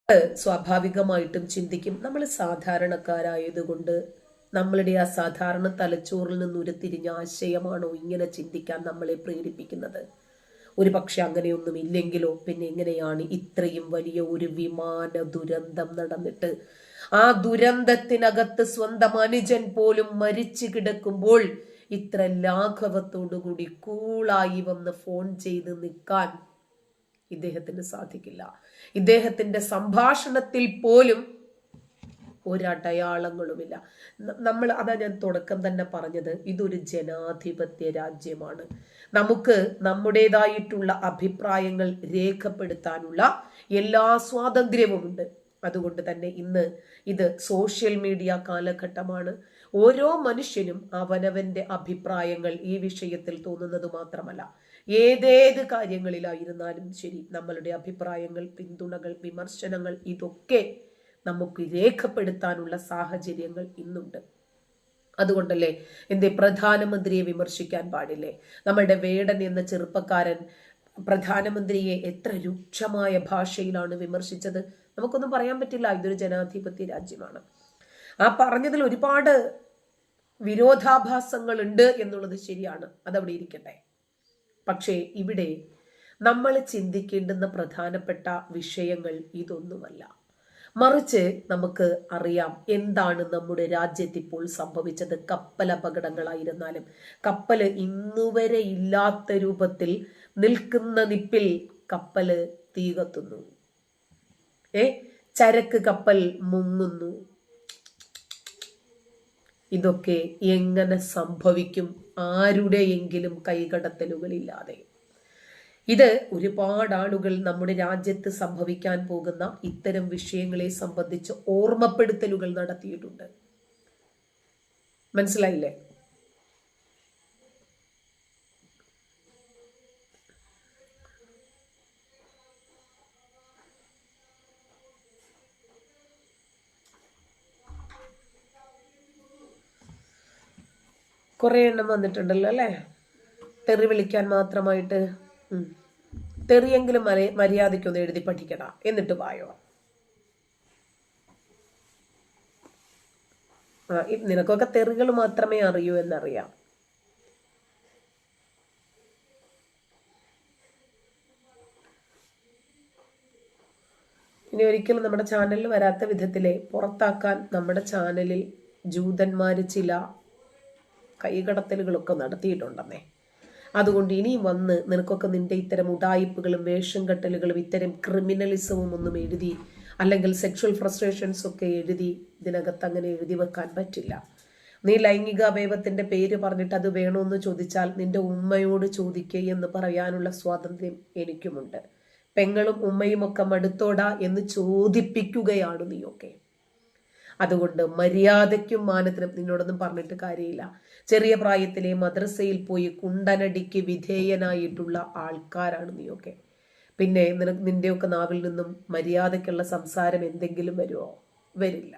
സ്വാഭാവികമായിട്ടും ചിന്തിക്കും, നമ്മൾ സാധാരണക്കാരായതുകൊണ്ട് നമ്മളുടെ ആ സാധാരണ തലച്ചോറിൽ നിന്ന് ഉരുത്തിരിഞ്ഞ ആശയമാണോ ഇങ്ങനെ ചിന്തിക്കാൻ നമ്മളെ പ്രേരിപ്പിക്കുന്നത്? ഒരു പക്ഷെ അങ്ങനെയൊന്നും ഇല്ലെങ്കിലോ പിന്നെ എങ്ങനെയാണ് ഇത്രയും വലിയ ഒരു വിമാന ദുരന്തം നടന്നിട്ട് ആ ദുരന്തത്തിനകത്ത് സ്വന്തം അനുജൻ പോലും മരിച്ചു കിടക്കുമ്പോൾ ഇത്ര ലാഘവത്തോടുകൂടി കൂളായി വന്ന് ഫോൺ ചെയ്ത് നിൽക്കാൻ ഇദ്ദേഹത്തിന് സാധിക്കില്ല. ഇദ്ദേഹത്തിന്റെ സംഭാഷണത്തിൽ പോലും ഒരടയാളങ്ങളുമില്ല. അതാ ഞാൻ തുടക്കം തന്നെ പറഞ്ഞത്, ഇതൊരു ജനാധിപത്യ രാജ്യമാണ്. നമുക്ക് നമ്മുടേതായിട്ടുള്ള അഭിപ്രായങ്ങൾ രേഖപ്പെടുത്താനുള്ള എല്ലാ സ്വാതന്ത്ര്യവുമുണ്ട്. അതുകൊണ്ട് തന്നെ ഇന്ന് ഇത് സോഷ്യൽ മീഡിയ കാലഘട്ടമാണ്. ഓരോ മനുഷ്യനും അവനവന്റെ അഭിപ്രായങ്ങൾ ഈ വിഷയത്തിൽ തോന്നുന്നത് മാത്രമല്ല, ഏതേത് കാര്യങ്ങളിലായിരുന്നാലും ശരി, നമ്മളുടെ അഭിപ്രായങ്ങൾ, പിന്തുണകൾ, വിമർശനങ്ങൾ ഇതൊക്കെ നമുക്ക് രേഖപ്പെടുത്താനുള്ള സാഹചര്യങ്ങൾ ഇന്നുണ്ട്. അതുകൊണ്ടല്ലേ എന്തേ പ്രധാനമന്ത്രിയെ വിമർശിക്കാൻ പാടില്ലേ? നമ്മളുടെ വേടൻ എന്ന ചെറുപ്പക്കാരൻ പ്രധാനമന്ത്രിയെ എത്ര രൂക്ഷമായ ഭാഷയിലാണ് വിമർശിച്ചത്. നമുക്കൊന്നും പറയാൻ പറ്റില്ല, ഇതൊരു ജനാധിപത്യ രാജ്യമാണ്. ആ പറഞ്ഞതിൽ ഒരുപാട് വിരോധാഭാസങ്ങൾ ഉണ്ട് എന്നുള്ളത് ശരിയാണ്, അതവിടെ ഇരിക്കട്ടെ. പക്ഷേ ഇവിടെ നമ്മൾ ചിന്തിക്കേണ്ടുന്ന പ്രധാനപ്പെട്ട വിഷയങ്ങൾ ഇതൊന്നുമല്ല. മറിച്ച് നമുക്ക് അറിയാം എന്താണ് നമ്മുടെ രാജ്യത്ത് ഇപ്പോൾ സംഭവിച്ചത്. കപ്പൽ അപകടങ്ങളായിരുന്നാലും കപ്പല് ഇന്നുവരെ ഇല്ലാത്ത രൂപത്തിൽ നിൽക്കുന്ന നിപ്പിൽ കപ്പല് തീ കത്തുന്നു, ചരക്ക് കപ്പൽ മുങ്ങുന്നു. ഇതൊക്കെ എങ്ങനെ സംഭവിക്കും? ആരുടെയെങ്കിലും കൈകടത്തലുകളില്ലാതെ. ഇത് ഒരുപാട് ആളുകൾ നമ്മുടെ രാജ്യത്ത് സംഭവിക്കാൻ പോകുന്ന ഇത്തരം വിഷയങ്ങളെ സംബന്ധിച്ച് ഓർമ്മപ്പെടുത്തലുകൾ നടത്തിയിട്ടുണ്ട്. മനസ്സിലായില്ലേ? കുറെ എണ്ണം വന്നിട്ടുണ്ടല്ലോ അല്ലേ, തെറി വിളിക്കാൻ മാത്രമായിട്ട്. തെറിയെങ്കിലും മര്യാദയ്ക്കൊന്ന് എഴുതി പഠിക്കണ, എന്നിട്ട് വായോ. നിനക്കൊക്കെ തെറികൾ മാത്രമേ അറിയൂ എന്നറിയാം. ഇനി ഒരിക്കലും നമ്മുടെ ചാനലിൽ വരാത്ത വിധത്തിലെ പുറത്താക്കാൻ നമ്മുടെ ചാനലിൽ ജൂതന്മാര് ചില കൈകടത്തലുകളൊക്കെ നടത്തിയിട്ടുണ്ടെന്നേ. അതുകൊണ്ട് ഇനിയും വന്ന് നിനക്കൊക്കെ നിന്റെ ഇത്തരം ഉടായിപ്പുകളും വേഷം കെട്ടലുകളും ഇത്തരം ക്രിമിനലിസവും ഒന്നും എഴുതി, അല്ലെങ്കിൽ സെക്ഷൽ ഫ്രസ്ട്രേഷൻസ് ഒക്കെ എഴുതി ഇതിനകത്ത് അങ്ങനെ എഴുതി വെക്കാൻ പറ്റില്ല. നീ ലൈംഗിക അവയവത്തിന്റെ പേര് പറഞ്ഞിട്ട് അത് വേണമെന്ന് ചോദിച്ചാൽ നിന്റെ ഉമ്മയോട് ചോദിക്കുക എന്ന് പറയാനുള്ള സ്വാതന്ത്ര്യം എനിക്കുമുണ്ട്. പെങ്ങളും ഉമ്മയും ഒക്കെ മടുത്തോടാ എന്ന് ചോദിപ്പിക്കുകയാണ് നീയൊക്കെ. അതുകൊണ്ട് മര്യാദയ്ക്കും മാനത്തിനും നിന്നോടൊന്നും പറഞ്ഞിട്ട് കാര്യമില്ല. ചെറിയ പ്രായത്തിലെ മദ്രസയിൽ പോയി കുണ്ടനടിക്ക് വിധേയനായിട്ടുള്ള ആൾക്കാരാണ് നീയൊക്കെ. പിന്നെ നിന്റെയൊക്കെ നാവിൽ നിന്നും മര്യാദയ്ക്കുള്ള സംസാരം എന്തെങ്കിലും വരുമോ? വരില്ല.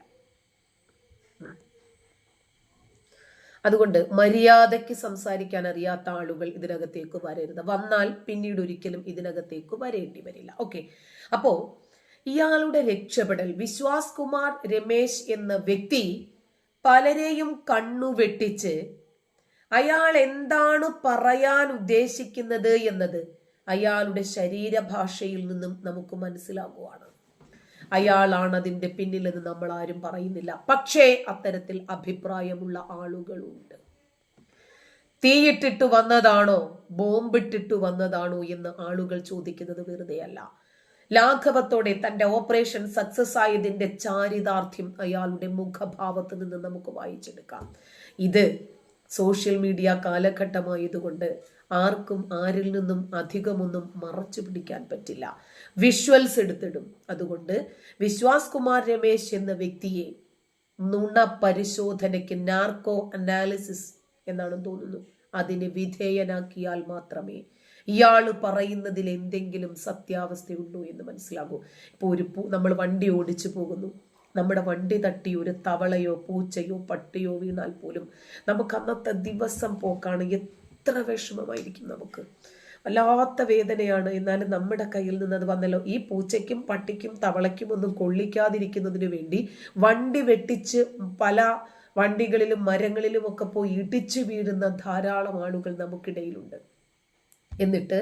അതുകൊണ്ട് മര്യാദയ്ക്ക് സംസാരിക്കാൻ അറിയാത്ത ആളുകൾ ഇതിനകത്തേക്ക് വരരുത്. വന്നാൽ പിന്നീട് ഒരിക്കലും ഇതിനകത്തേക്ക് വരേണ്ടി വരില്ല. ഓക്കെ, അപ്പോ ഇയാളുടെ രക്ഷപ്പെടൽ, വിശ്വാസ് കുമാർ രമേശ് എന്ന വ്യക്തി പലരെയും കണ്ണുവെട്ടിച്ച് അയാൾ എന്താണ് പറയാൻ ഉദ്ദേശിക്കുന്നത് എന്നത് അയാളുടെ ശരീരഭാഷയിൽ നിന്നും നമുക്ക് മനസ്സിലാകുവാണ്. അയാളാണ് അതിന്റെ പിന്നിലെന്ന് നമ്മൾ ആരും പറയുന്നില്ല. പക്ഷേ അത്തരത്തിൽ അഭിപ്രായമുള്ള ആളുകളുണ്ട്. തീയിട്ടിട്ട് വന്നതാണോ ബോംബിട്ടിട്ട് വന്നതാണോ എന്ന് ആളുകൾ ചോദിക്കുന്നത് വെറുതെയല്ല. ലാഘവത്തോടെ തന്റെ ഓപ്പറേഷൻ സക്സസ് ആയതിന്റെ ചാരിതാർത്ഥ്യം അയാളുടെ മുഖഭാവത്ത് നിന്ന് നമുക്ക് വായിച്ചെടുക്കാം. ഇത് സോഷ്യൽ മീഡിയ കാലഘട്ടമായതുകൊണ്ട് ആർക്കും ആരിൽ നിന്നും അധികമൊന്നും മറച്ചു പിടിക്കാൻ പറ്റില്ല. വിഷ്വൽസ് എടുത്തിടും. അതുകൊണ്ട് വിശ്വാസ് കുമാർ രമേശ് എന്ന വ്യക്തിയെ നുണ പരിശോധനയ്ക്ക്, നാർക്കോ അനാലിസിസ് എന്നാണെന്ന് തോന്നുന്നു, അതിന് വിധേയനാക്കിയാൽ മാത്രമേ ഇയാള് പറയുന്നതിൽ എന്തെങ്കിലും സത്യാവസ്ഥയുണ്ടോ എന്ന് മനസ്സിലാകൂ. ഇപ്പോൾ നമ്മൾ വണ്ടി ഓടിച്ചു പോകുന്നു, നമ്മുടെ വണ്ടി തട്ടി ഒരു തവളയോ പൂച്ചയോ പട്ടിയോ വീണാൽ പോലും നമുക്ക് അന്നത്തെ ദിവസം പോക്കാണ്. എത്ര വിഷമമായിരിക്കും നമുക്ക്. വല്ലാത്ത വേദനയാണ്. എന്നാലും നമ്മുടെ കയ്യിൽ നിന്ന് അത് വന്നല്ലോ. ഈ പൂച്ചയ്ക്കും പട്ടിക്കും തവളയ്ക്കും ഒന്നും കൊള്ളിക്കാതിരിക്കുന്നതിന് വേണ്ടി വണ്ടി വെട്ടിച്ച് പല വണ്ടികളിലും മരങ്ങളിലും ഒക്കെ പോയി ഇടിച്ചു വീഴുന്ന ധാരാളം ആളുകൾ നമുക്കിടയിലുണ്ട്. എന്നിട്ട്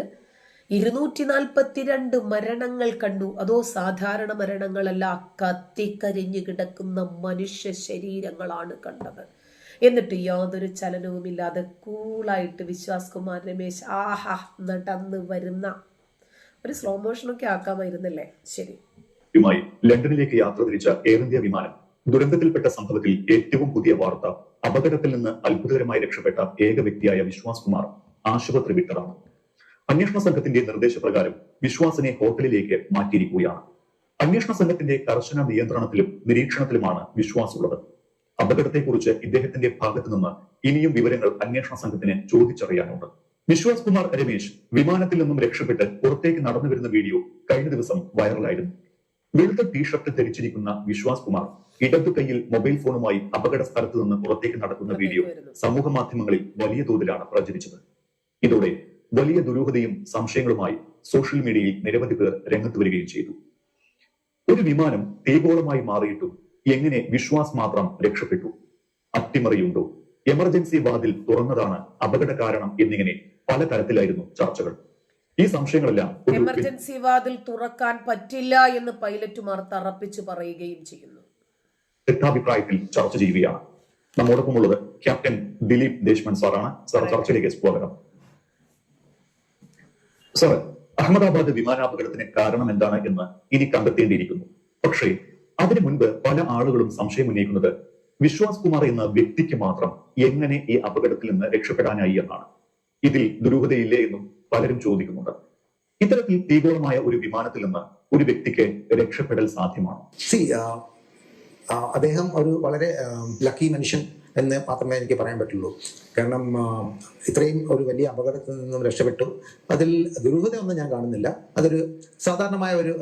242 മരണങ്ങൾ കണ്ടു. അതോ സാധാരണ മരണങ്ങളല്ല, കത്തിക്കരിഞ്ഞു കിടക്കുന്ന മനുഷ്യ ശരീരങ്ങളാണ് കണ്ടത്. എന്നിട്ട് യാതൊരു ചലനവുമില്ലാതെ കൂളായിട്ട് വിശ്വാസ് കുമാർ രമേശ് നടന്ന് വരുന്ന ഒരു സ്ലോ മോഷനൊക്കെ ആക്കാമായിരുന്നല്ലേ. ശരി. ലണ്ടനിലേക്ക് യാത്ര തിരിച്ച എയർ ഇന്ത്യ വിമാനം ദുരന്തത്തിൽപ്പെട്ട സംഭവത്തിൽ ഏറ്റവും പുതിയ വാർത്ത, അപകടത്തിൽ നിന്ന് അത്ഭുതകരമായി രക്ഷപ്പെട്ട ഏക വ്യക്തിയായ വിശ്വാസ് കുമാർ ആശുപത്രി വിട്ടതാണ്. അന്വേഷണ സംഘത്തിന്റെ നിർദ്ദേശപ്രകാരം വിശ്വാസിനെ ഹോട്ടലിലേക്ക് മാറ്റിയിരിക്കുകയാണ്. അന്വേഷണ സംഘത്തിന്റെ കർശന നിയന്ത്രണത്തിലും നിരീക്ഷണത്തിലുമാണ് വിശ്വാസ് ഉള്ളത്. അപകടത്തെക്കുറിച്ച് ഇദ്ദേഹത്തിന്റെ ഭാഗത്തു നിന്ന് ഇനിയും വിവരങ്ങൾ അന്വേഷണ സംഘത്തിന് ചോദിച്ചറിയാനുണ്ട്. വിശ്വാസ് കുമാർ രമേശ് വിമാനത്തിൽ നിന്നും രക്ഷപ്പെട്ട് പുറത്തേക്ക് നടന്നു വരുന്ന വീഡിയോ കഴിഞ്ഞ ദിവസം വൈറലായിരുന്നു. വെളുത്ത ടീഷർട്ട് ധരിച്ചിരിക്കുന്ന വിശ്വാസ് കുമാർ ഇടതു കൈയിൽ മൊബൈൽ ഫോണുമായി അപകട സ്ഥലത്ത് നിന്ന് പുറത്തേക്ക് നടക്കുന്ന വീഡിയോ സമൂഹ മാധ്യമങ്ങളിൽ വലിയ തോതിലാണ് പ്രചരിച്ചത്. ഇതോടെ വലിയ ദുരൂഹതയും സംശയങ്ങളുമായി സോഷ്യൽ മീഡിയയിൽ നിരവധി പേർ രംഗത്ത് വരികയും ചെയ്തു. ഒരു വിമാനം തീഗോളമായി മാറിയിട്ടും എങ്ങനെ വിശ്വാസ് മാത്രം രക്ഷപ്പെട്ടു? അട്ടിമറിയുണ്ടോ? എമർജൻസി വാതിൽ തുറന്നതാണ് അപകട കാരണം എന്നിങ്ങനെ പല തരത്തിലായിരുന്നു ചർച്ചകൾ. ഈ സംശയങ്ങളെല്ലാം എമർജൻസി വാതിൽ തുറക്കാൻ പറ്റില്ല എന്ന് പൈലറ്റുമാർ തറപ്പിച്ചു പറയുകയും ചെയ്യുന്നു. തെറ്റാഭിപ്രായത്തിൽ ചർച്ച ചെയ്യുകയാണ്. നമ്മോടൊപ്പമുള്ളത് ക്യാപ്റ്റൻ ദിലീപ് ദേശ്മൻ സാറാണ്. സാർ, ചർച്ചയിലേക്ക് സ്വാഗതം. സാർ, അഹമ്മദാബാദ് വിമാനാപകടത്തിന് കാരണം എന്താണ് എന്ന് ഇനി കണ്ടെത്തേണ്ടിയിരിക്കുന്നു. പക്ഷേ അതിനു മുൻപ് പല ആളുകളും സംശയം ഉന്നയിക്കുന്നത് വിശ്വാസ് കുമാർ എന്ന വ്യക്തിക്ക് മാത്രം എങ്ങനെ ഈ അപകടത്തിൽ നിന്ന് രക്ഷപ്പെടാനായി എന്നാണ്. ഇതിൽ ദുരൂഹതയില്ലേ എന്നും പലരും ചോദിക്കുന്നുണ്ട്. ഇത്തരത്തിൽ തീവ്രമായ ഒരു വിമാനത്തിൽ നിന്ന് ഒരു വ്യക്തിക്ക് രക്ഷപ്പെടൽ സാധ്യമാണോ? അദ്ദേഹം ഒരു വളരെ ലക്കി മനുഷ്യൻ എന്ന് മാത്രമേ എനിക്ക് പറയാൻ പറ്റുള്ളൂ. കാരണം ഇത്രയും ഒരു വലിയ അപകടത്തിൽ നിന്നും രക്ഷപ്പെട്ടു. അതിൽ ദുരൂഹത ഒന്നും ഞാൻ കാണുന്നില്ല. അതൊരു സാധാരണമായ ഒരു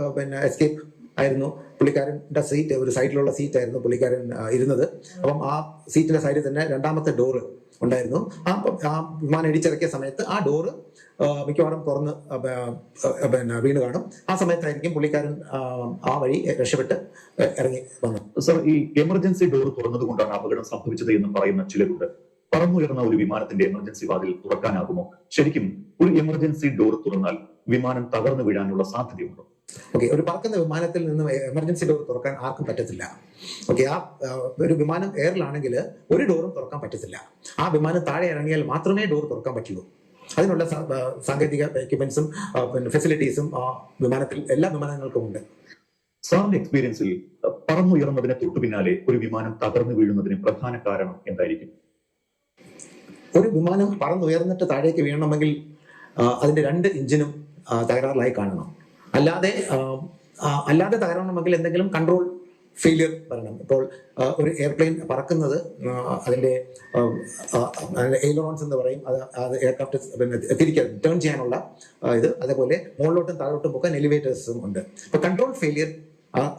എസ്കേപ്പ് ആയിരുന്നു. പുള്ളിക്കാരൻ്റെ സീറ്റ് ഒരു സൈഡിലുള്ള സീറ്റായിരുന്നു പുള്ളിക്കാരൻ ഇരുന്നത്. അപ്പം ആ സീറ്റിന്റെ സൈഡിൽ തന്നെ രണ്ടാമത്തെ ഡോറ് ഉണ്ടായിരുന്നു. ആ വിമാനം ഇടിച്ചിറക്കിയ സമയത്ത് ആ ഡോറ് മിക്കവാറും തുറന്ന് വീണ് കാണും. ആ സമയത്തായിരിക്കും പുള്ളിക്കാരൻ ആ വഴി രക്ഷപ്പെട്ട് ഇറങ്ങി വന്നത്. സർ, ഈ എമർജൻസി ഡോർ തുറന്നത് കൊണ്ടാണ് അപകടം സംഭവിച്ചത് എന്ന് പറയുന്ന ചിലരുണ്ട്. പറന്നുയർന്ന ഒരു വിമാനത്തിന്റെ എമർജൻസി വാതിൽ തുറക്കാനാകുമോ? ശരിക്കും ഒരു എമർജൻസി ഡോർ തുറന്നാൽ വിമാനം തകർന്നു വീഴാനുള്ള സാധ്യതയുണ്ടോ? ഓക്കെ, ഒരു പറക്കുന്ന വിമാനത്തിൽ നിന്ന് എമർജൻസി ഡോർ തുറക്കാൻ ആർക്കും പറ്റത്തില്ല. ഓക്കെ, ആ ഒരു വിമാനം എയറിലാണെങ്കിൽ ഒരു ഡോറും തുറക്കാൻ പറ്റത്തില്ല. ആ വിമാനം താഴെ ഇറങ്ങിയാൽ മാത്രമേ ഡോർ തുറക്കാൻ പറ്റുള്ളൂ. അതിനുള്ള സാങ്കേതിക എക്യുപ്മെന്റ്സും ഫെസിലിറ്റീസും വിമാനത്തിൽ എല്ലാ വിമാനങ്ങൾക്കും ഉണ്ട്. സാറിന്റെ എക്സ്പീരിയൻസിൽ പറന്നുയർന്നതിന് തൊട്ടു പിന്നാലെ ഒരു വിമാനം തകർന്നു വീഴുന്നതിന് പ്രധാന കാരണം എന്തായിരിക്കും? ഒരു വിമാനം പറന്നുയർന്നിട്ട് താഴേക്ക് വീഴണമെങ്കിൽ അതിന്റെ രണ്ട് എഞ്ചിനും തകരാറിലായി കാണണം. അല്ലാതെ തകരണമെങ്കിൽ എന്തെങ്കിലും കൺട്രോൾ ഫെയിലിയർ വരണം. ഇപ്പോൾ ഒരു എയർപ്ലെയിൻ പറക്കുന്നത് അതിന്റെ എയ്ലറോൺസ് എന്ന് പറയും, അത് എയർക്രാഫ്റ്റ് തിരിക്കാൻ ടേൺ ചെയ്യാനുള്ള ഇത്, അതേപോലെ മുകളിലോട്ടും താഴോട്ടും പോകാൻ എലിവേറ്റേഴ്സും ഉണ്ട്. ഇപ്പൊ കൺട്രോൾ ഫെയിലിയർ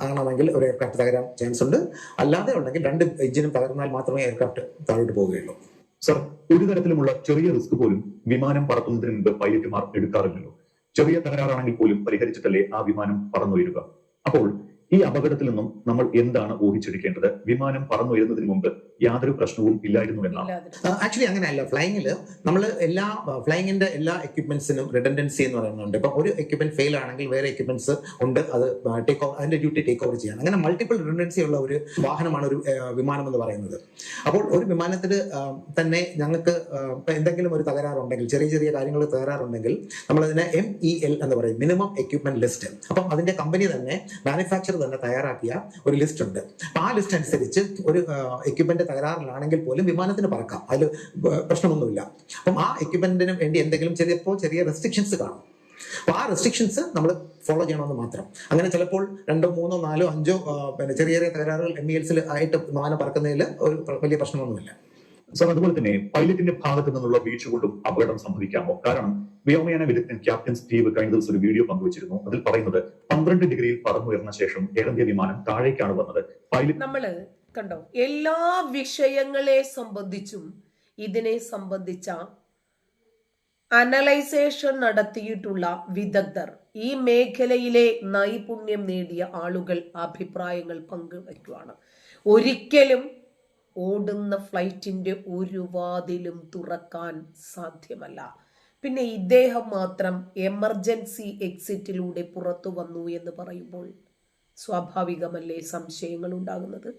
ആണെങ്കിൽ ഒരു എയർക്രാഫ്റ്റ് തകരാൻ ചാൻസ് ഉണ്ട്. അല്ലാതെ ഉണ്ടെങ്കിൽ രണ്ട് എഞ്ചിനും തകർന്നാൽ മാത്രമേ എയർക്രാഫ്റ്റ് താഴോട്ട് പോവുകയുള്ളൂ. സർ, ഒരു തരത്തിലുമുള്ള ചെറിയ റിസ്ക് പോലും വിമാനം പറത്തുന്നതിന് മുമ്പ് പൈലറ്റുമാർ എടുക്കാറില്ലല്ലോ. ചെറിയ തകരാറാണെങ്കിൽ പോലും പരിഹരിച്ചിട്ടല്ലേ ആ വിമാനം പറന്നുയരുക. അപ്പോൾ ഈ അപകടത്തിൽ നിന്നും നമ്മൾ എന്താണ് ഊഹിച്ചെടുക്കേണ്ടത്? വിമാനം പറന്നുയരുന്നതിന് മുമ്പ് യാതൊരു പ്രശ്നവും ഇല്ലായിരുന്നു എന്നാണ്. ആക്ച്വലി അങ്ങനെയല്ല. ഫ്ലൈങ്ങിൽ നമ്മൾ ഫ്ലൈങ്ങിന്റെ എല്ലാ എക്യുപ്മെന്റ്സിനും റിഡൻഡൻസി എന്ന് പറയുന്നുണ്ട്. ഇപ്പൊ ഒരു എക്യുപ്മെന്റ് ഫെയിൽ ആണെങ്കിൽ വേറെ എക്യുപ്മെന്റ്സ് ഉണ്ട്, അത് അതിന്റെ ഡ്യൂട്ടി ടേക്ക് ഓവർ ചെയ്യാൻ. അങ്ങനെ മൾട്ടിപ്പിൾ റിഡൻഡൻസി ഉള്ള ഒരു വാഹനമാണ് ഒരു വിമാനം എന്ന് പറയുന്നത്. അപ്പോൾ ഒരു വിമാനത്തിൽ തന്നെ ഞങ്ങൾക്ക് എന്തെങ്കിലും ഒരു തകരാറുണ്ടെങ്കിൽ, ചെറിയ ചെറിയ കാര്യങ്ങൾ തകരാറുണ്ടെങ്കിൽ നമ്മളതിനെ MEL എന്ന് പറയും, മിനിമം എക്യുപ്മെന്റ് ലിസ്റ്റ്. അപ്പം അതിന്റെ കമ്പനി തന്നെ മാനുഫാക്ചർ തന്നെ തയ്യാറാക്കിയ ഒരു ലിസ്റ്റ് ഉണ്ട്. അപ്പൊ ആ ലിസ്റ്റ് അനുസരിച്ച് ഒരു എക്യുപ്മെന്റ് തകരാറിലാണെങ്കിൽ പോലും വിമാനത്തിന് പറക്കാം, അതിൽ പ്രശ്നമൊന്നുമില്ല. അപ്പം ആ എക്യുപ്മെന്റിന് വേണ്ടി എന്തെങ്കിലും ചെറിയ റെസ്ട്രിക്ഷൻസ് കാണും. അപ്പൊ ആ റെസ്ട്രിക്ഷൻസ് നമ്മൾ ഫോളോ ചെയ്യണമെന്ന് മാത്രം. അങ്ങനെ ചിലപ്പോൾ 2, 3, 4, 5 ചെറിയ ചെറിയ തകരാറുകൾ MELസിൽ ആയിട്ട് വിമാനം പറക്കുന്നതിൽ ഒരു വലിയ പ്രശ്നമൊന്നുമില്ല. സർ, അതുപോലെ തന്നെ പൈലറ്റിന്റെ ഭാഗത്തു നിന്നുള്ള വീഴ്ച കൊണ്ടും അപകടം സംഭവിക്കാമോ? കാരണം വ്യോമയാന വിദഗ്ധൻ ക്യാപ്റ്റൻ സ്റ്റീവ് കഴിഞ്ഞ ദിവസം ഒരു വീഡിയോ പങ്കുവച്ചിരുന്നു. അതിൽ പറയുന്നത് 12 ഡിഗ്രിയിൽ പറന്നുയർന്ന ശേഷം എയർ ഇന്ത്യ വിമാനം താഴേക്കാണ് വന്നത്. നമ്മള് കണ്ടോ, എല്ലാ വിഷയങ്ങളെ സംബന്ധിച്ചും ഇതിനെ സംബന്ധിച്ച അനലൈസേഷൻ നടത്തിയിട്ടുള്ള വിദഗ്ധർ, ഈ മേഖലയിലെ നൈപുണ്യം നേടിയ ആളുകൾ അഭിപ്രായങ്ങൾ പങ്കുവയ്ക്കുകയാണ്. ഒരിക്കലും ഓടുന്ന ഫ്ലൈറ്റിന്റെ ഒരു വാതിലും തുറക്കാൻ സാധ്യമല്ല. പിന്നെ ഇദ്ദേഹം മാത്രം എമർജൻസി എക്സിറ്റിലൂടെ പുറത്തു വന്നു എന്ന് പറയുമ്പോൾ സ്വാഭാവികമല്ലേ സംശയങ്ങൾ ഉണ്ടാകുന്നത്.